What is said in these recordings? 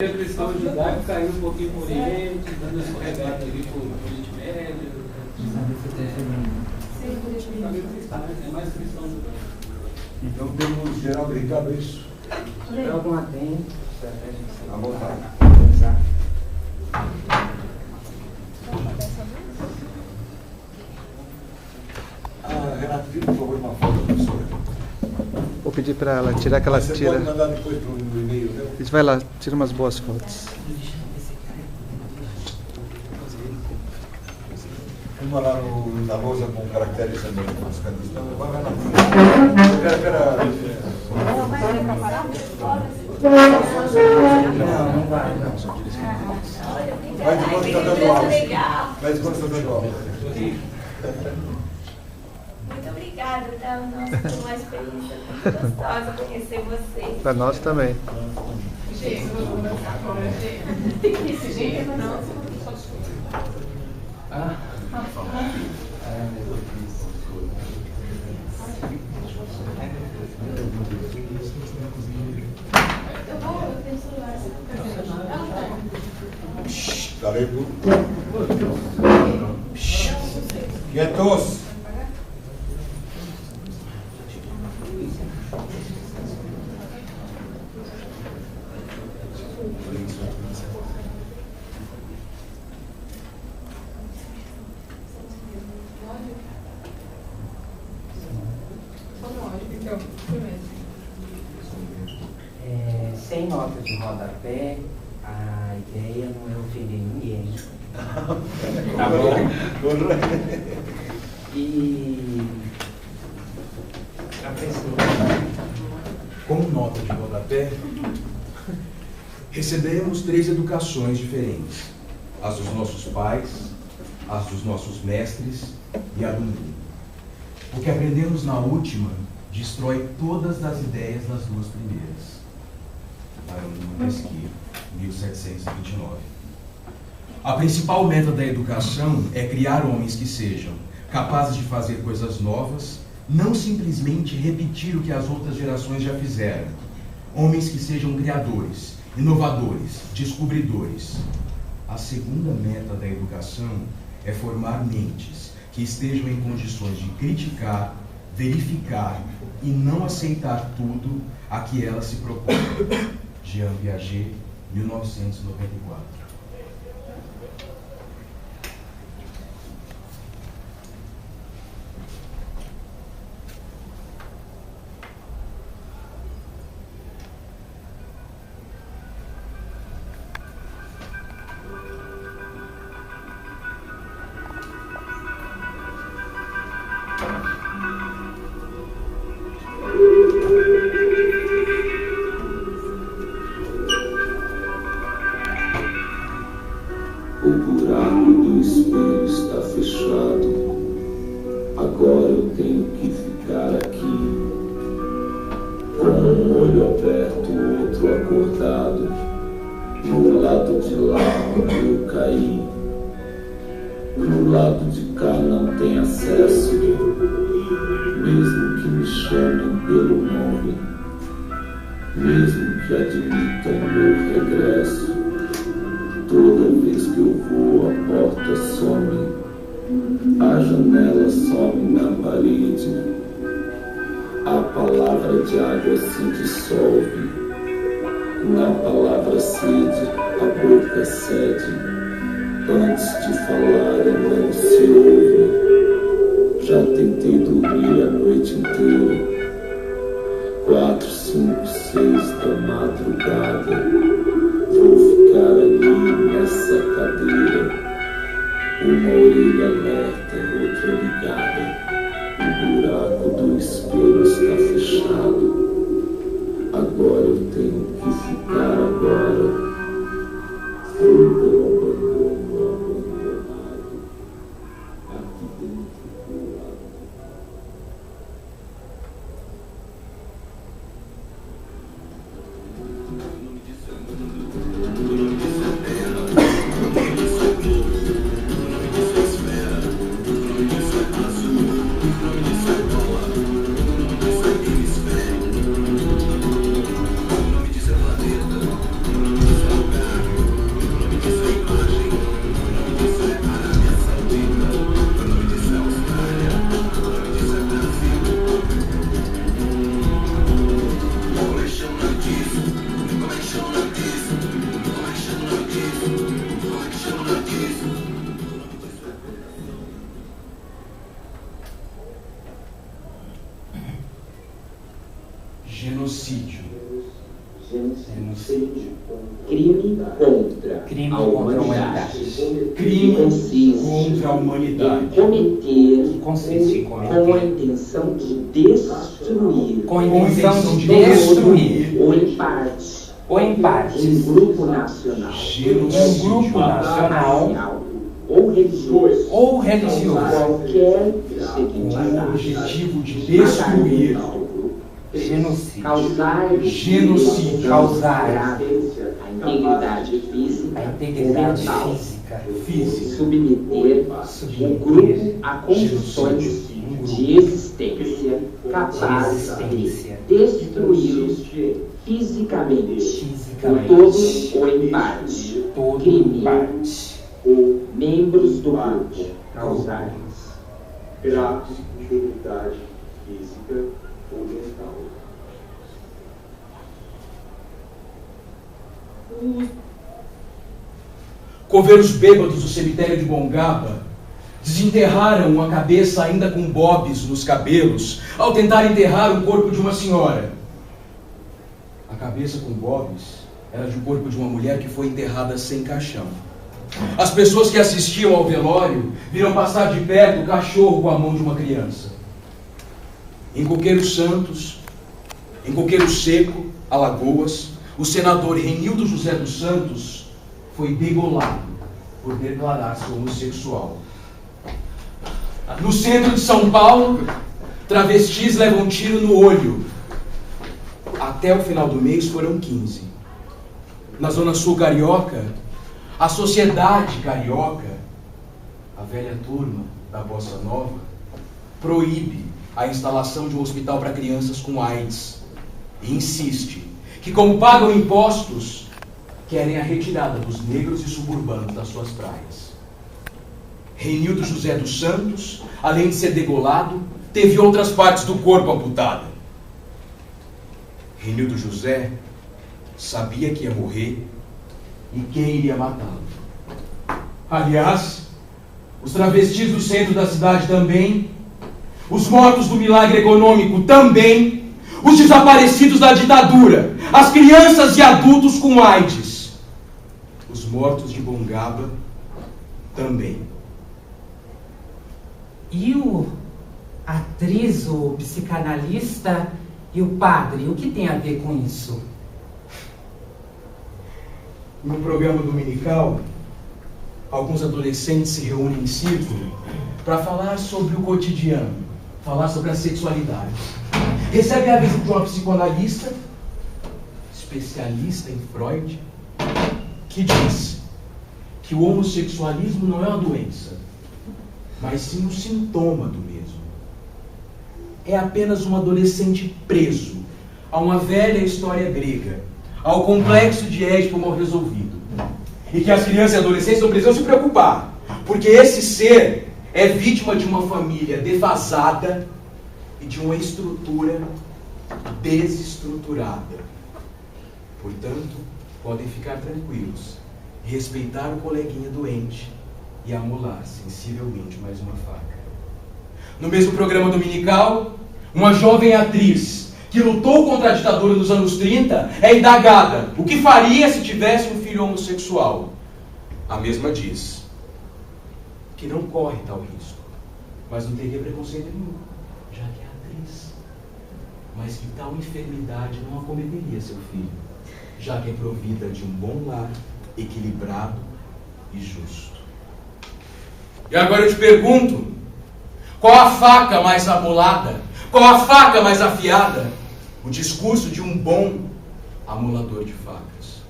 A cristão judaico caiu um pouquinho por Oriente, dando escorregado ali por Oriente Médio. É mais cristão judaico. Então temos geral brincado isso? Tem algum adendo? À vontade. Renato, tira por favor uma foto da professora. Vou pedir para ela tirar aquela Você tira. pode mandar depois no e-mail, né? A gente vai lá, tira umas boas fotos. Uma lá na lousa com caracteres também, com os canis. Então, vai lá. Espera. Não, não vai, não. Vai de quando está dando aula. Vai de quando está dando aula. Muito obrigada, tá? Nossa, foi uma experiência muito gostosa conhecer vocês. Para nós também. Gente, eu vou dançar agora, gente. Esse jeito não. Eu tenho celular. Galego. Quietos. Sem nota de rodapé, a ideia não é ofender ninguém. Tá bom. E a pessoa. Como nota de rodapé, recebemos 3 educações diferentes: as dos nossos pais, as dos nossos mestres e a do mundo. O que aprendemos na última destrói todas as ideias das 2 primeiras. Montesquieu, 1729. A principal meta da educação é criar homens que sejam capazes de fazer coisas novas, não simplesmente repetir o que as outras gerações já fizeram. Homens que sejam criadores, inovadores, descobridores. A segunda meta da educação é formar mentes que estejam em condições de criticar, verificar e não aceitar tudo a que ela se propõe. Jean Piaget, 1994. O buraco do espelho está fechado. Agora eu tenho que ficar aqui, com um olho aberto, o outro acordado. No lado de lá onde eu caí, no lado de cá não tem acesso, mesmo que me chamem pelo nome, mesmo que admitam meu regresso. Toda vez que eu vou, a porta some, a janela some na parede, a palavra de água se dissolve, na palavra sede, a boca cede, antes de falar não se ouve. Já tentei dormir a noite inteira, 4, 5, 6 da madrugada. Vou ficar ali nessa cadeira, uma orelha alerta, outra ligada. O buraco do espelho está fechado. Agora eu tenho que ficar agora. Fui pelo abandono abandonado. Aqui dentro do lado. Azul. Crime contra Crime a contra a humanidade. Crime Consiste contra a humanidade. em cometer Consiste em com a cometer intenção de destruir com a intenção de todo destruir ou em parte ou em um partes grupo nacional, um grupo nacional racial ou religioso, ou religioso qualquer Com o seguinte objetivo de destruir, genocídio, causar genocídio, causar a integridade física a integridade ou mental, física, submeter o grupo a condições de existência capazes de destruí-los fisicamente, por todo ou em parte, todo crime parte, ou membros do grupo causarem graves dificuldade física ou mental. Coveiros bêbados do cemitério de Bongaba desenterraram uma cabeça ainda com bobs nos cabelos ao tentar enterrar o corpo de uma senhora. A cabeça com bobs era de um corpo de uma mulher que foi enterrada sem caixão. As pessoas que assistiam ao velório viram passar de perto o cachorro com a mão de uma criança. Em Coqueiros Santos, em Coqueiro Seco, Alagoas, o senador Renildo José dos Santos foi degolado por declarar-se homossexual. No centro de São Paulo, travestis levam um tiro no olho. Até o final do mês foram 15. Na Zona Sul carioca, a sociedade carioca, a velha turma da Bossa Nova, proíbe a instalação de um hospital para crianças com AIDS e insiste que, como pagam impostos, querem a retirada dos negros e suburbanos das suas praias. Renildo José dos Santos, além de ser degolado, teve outras partes do corpo amputadas. Renildo José sabia que ia morrer e quem iria matá-lo. Aliás, os travestis do centro da cidade também, os mortos do milagre econômico também, os desaparecidos da ditadura, as crianças e adultos com AIDS, os mortos de Bongaba também. E a atriz, o psicanalista e o padre, o que tem a ver com isso? No programa dominical, alguns adolescentes se reúnem em círculo para falar sobre o cotidiano, falar sobre a sexualidade. Recebem a visita de uma psicanalista, especialista em Freud, que diz que o homossexualismo não é uma doença, mas sim um sintoma do mesmo. É apenas um adolescente preso a uma velha história grega, ao complexo de Édipo mal resolvido. E que as crianças e adolescentes não precisam se preocupar, porque esse ser é vítima de uma família defasada e de uma estrutura desestruturada. Portanto, podem ficar tranquilos, respeitar o coleguinha doente e amolar sensivelmente mais uma faca. No mesmo programa dominical, uma jovem atriz que lutou contra a ditadura nos anos 30 é indagada o que faria se tivesse um filho homossexual. A mesma diz que não corre tal risco, mas não teria preconceito nenhum, já que é atriz. Mas que tal enfermidade não acometeria seu filho, já que é provida de um bom lar, equilibrado e justo. E agora eu te pergunto, qual a faca mais amolada? Qual a faca mais afiada? O discurso de um bom amolador de facas.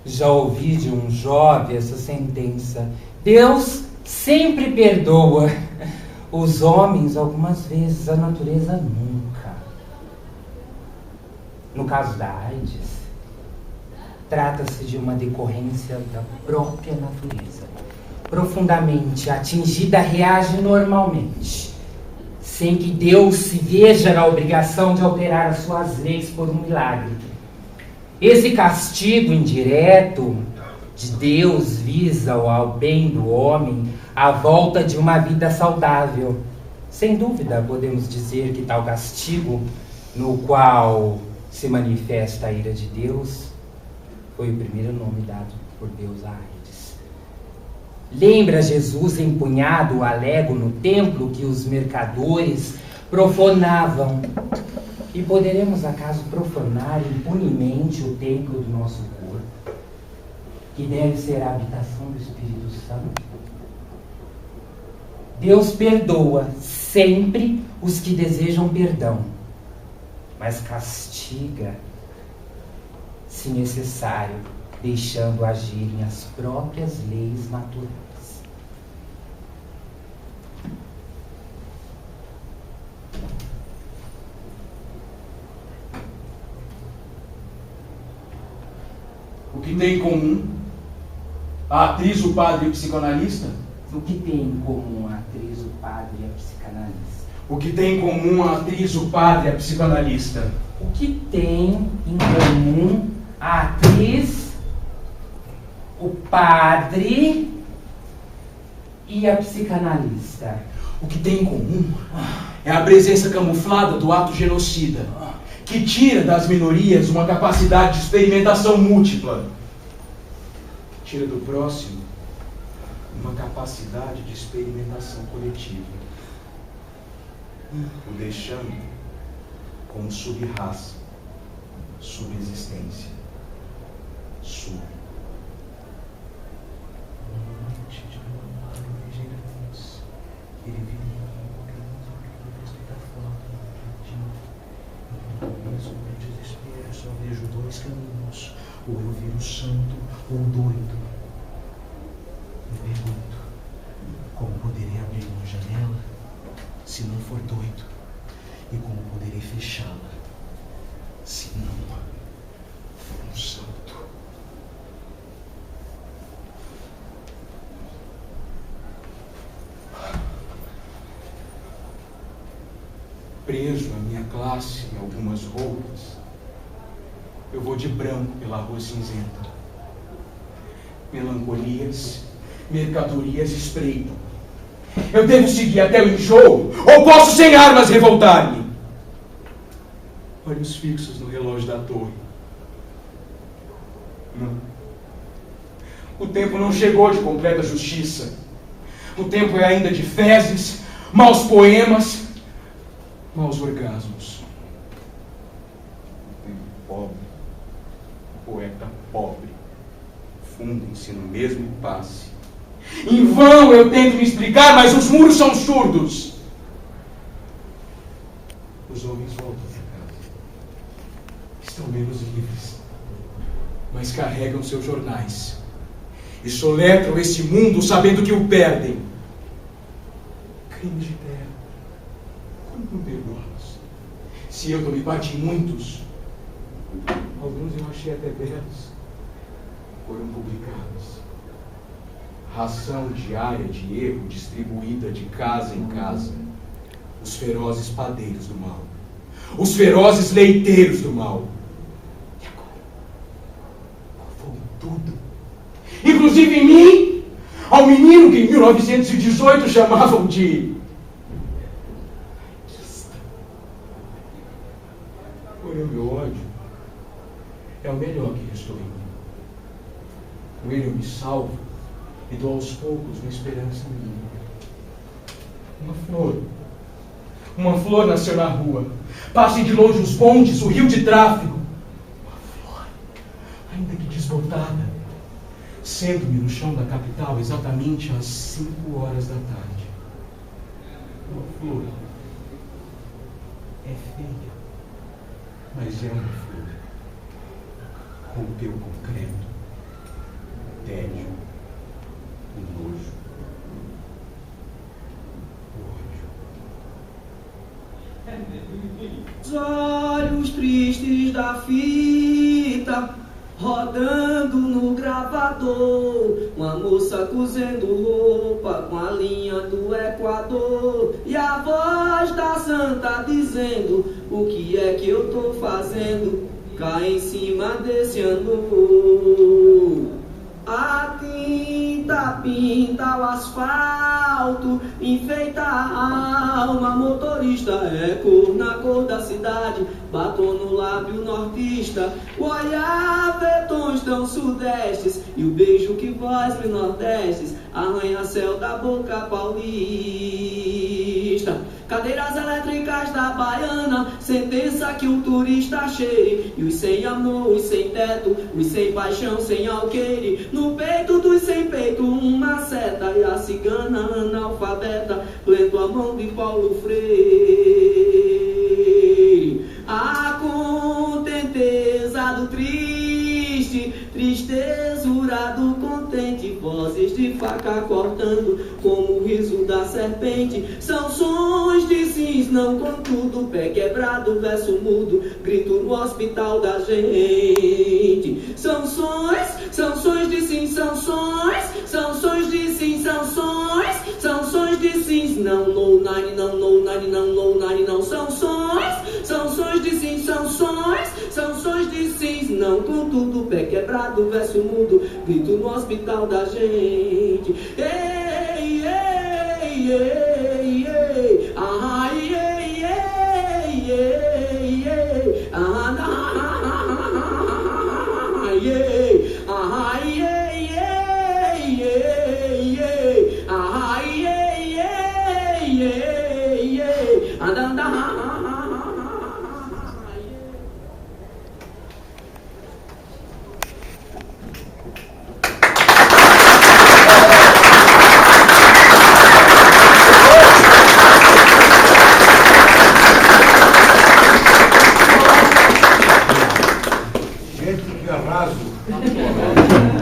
Já ouvi de um jovem essa sentença: Deus sempre perdoa. Os homens, algumas vezes, a natureza nunca. No caso da AIDS, trata-se de uma decorrência da própria natureza. Profundamente atingida, reage normalmente, sem que Deus se veja na obrigação de alterar as suas leis por um milagre. Esse castigo indireto de Deus visa ao bem do homem a volta de uma vida saudável. Sem dúvida, podemos dizer que tal castigo, no qual se manifesta a ira de Deus, Foi o primeiro nome dado por Deus à AIDS. Lembra Jesus empunhado a lego no templo que os mercadores profanavam? E poderemos acaso profanar impunemente o templo do nosso corpo, que deve ser a habitação do Espírito Santo? Deus perdoa sempre os que desejam perdão, mas castiga, se necessário, deixando agirem as próprias leis naturais. O que tem em comum a atriz, o padre e o psicanalista? O que tem em comum a atriz, o padre e a psicanalista? O que tem em comum a atriz, o padre e a psicanalista? O que tem em comum a atriz, o padre e a psicanalista? O que tem em comum é a presença camuflada do ato genocida, que tira das minorias uma capacidade de experimentação múltipla. Tira do próximo uma capacidade de experimentação coletiva, o deixando como sub-raça, subexistência, sub. Só vejo dois caminhos, ou eu viro santo ou doido. Me pergunto, como poderei abrir uma janela se não for doido? E como poderei fechá-la se não for um santo? Preso à minha classe em algumas roupas, eu vou de branco pela rua cinzenta. Melancolias, mercadorias espreitam. Eu devo seguir até o enjoo, ou posso sem armas revoltar-me? Olhos fixos no relógio da torre. Não. O tempo não chegou de completa justiça. O tempo é ainda de fezes, maus poemas, maus orgasmos. O tempo pobre, o poeta pobre, fundem-se no mesmo passe. Em vão eu tento me explicar, mas os muros são surdos. Os homens voltam para casa. Estão menos livres, mas carregam seus jornais e soletram este mundo sabendo que o perdem. Crimes de terra, como não perdoá-los? Se eu tomei parte em muitos, alguns eu achei até belos, foram publicados. Ração diária de erro distribuída de casa em casa. Os ferozes padeiros do mal. Os ferozes leiteiros do mal. E agora? Fogo em tudo. Inclusive em mim, ao menino que em 1918 chamavam de... Porém, o meu ódio é o melhor que restou em mim. Com ele eu me salvo e dou aos poucos uma esperança minha. Uma flor nasceu na rua. Passem de longe os bondes, o rio de tráfego. Uma flor, ainda que desbotada, sendo-me no chão da capital exatamente às 5 horas da tarde. Uma flor é feia, mas é uma flor. Rompeu o concreto, o tédio, o nojo, o ódio. Os olhos tristes da fita rodando no gravador, uma moça cozendo roupa com a linha do Equador, e a voz da santa dizendo: o que é que eu tô fazendo cá em cima desse andor? A tinta pinta o asfalto, enfeita a alma, motorista é cor na cor da cidade, batom no lábio nortista, o olhar vê tons tão sudestes e o beijo que vós me nordestes, arranha-céu da boca paulista. Cadeiras elétricas da baiana, sentença que o turista cheire. E os sem amor, os sem teto, os sem paixão, sem alqueire. No peito dos sem peito uma seta, e a cigana analfabeta lento a mão de Paulo Freire. A contenteza do triste, tristezura do contente, vozes de faca cortando como o riso da serpente. São sons de sims, não contudo, pé quebrado, verso mudo, grito no hospital da gente. São sons de sims, são sons de sims, são sons de sims. Não, no, nine, não, no, nine, não, no, nine, não. São sons de sims, são sons de sims. Não contudo, pé quebrado, verso mudo, grito no hospital da gente. Ei, ei, ei, ei, ah, ei, ei, ei, ei, ah, ei, ah, ei, ei, ei, ei, ah, ei, ei, ei, ei, andando.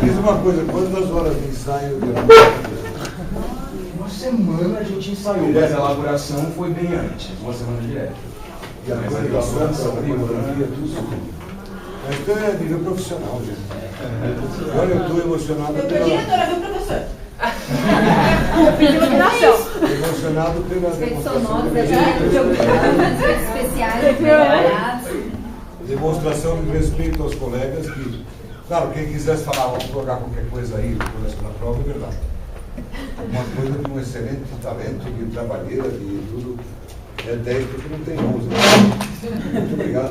Diz uma coisa, quantas horas de ensaio? Uma semana a gente ensaiou, mas a elaboração foi bem antes, uma semana direto. E a comunicação, a fotografia, tudo. Mas então é nível profissional, gente. Olha, eu estou emocionado Eu pela... diretora, viu, professor? Emocionado pela demonstração de especiais, preparados. demonstração de respeito aos colegas que, claro, quem quisesse falar, vamos colocar qualquer coisa aí na prova, é verdade. Uma coisa de um excelente talento, de trabalheira, de tudo, é 10 porque não tem 11. Muito obrigado.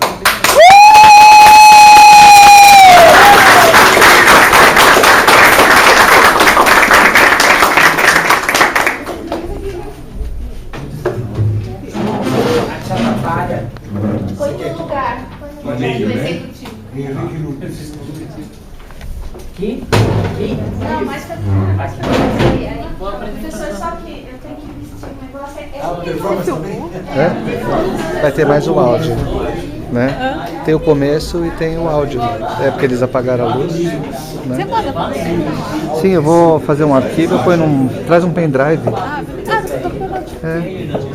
Oito lugar. Henrique Lucas. Aqui? Não, mais pra cá. Professor, só que eu tenho que vestir um negócio. Ah, performance também? É? Vai ter mais um áudio, né? Tem o começo e tem o áudio. É porque eles apagaram a luz. Né? Sim, eu vou fazer um arquivo, traz um pendrive.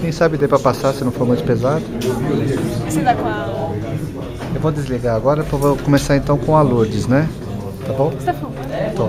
Quem sabe dê para passar se não for muito pesado. Você dá com a... Eu vou desligar agora, vou começar então com a Lourdes, né? Tá bom? Você tá falando? Tô.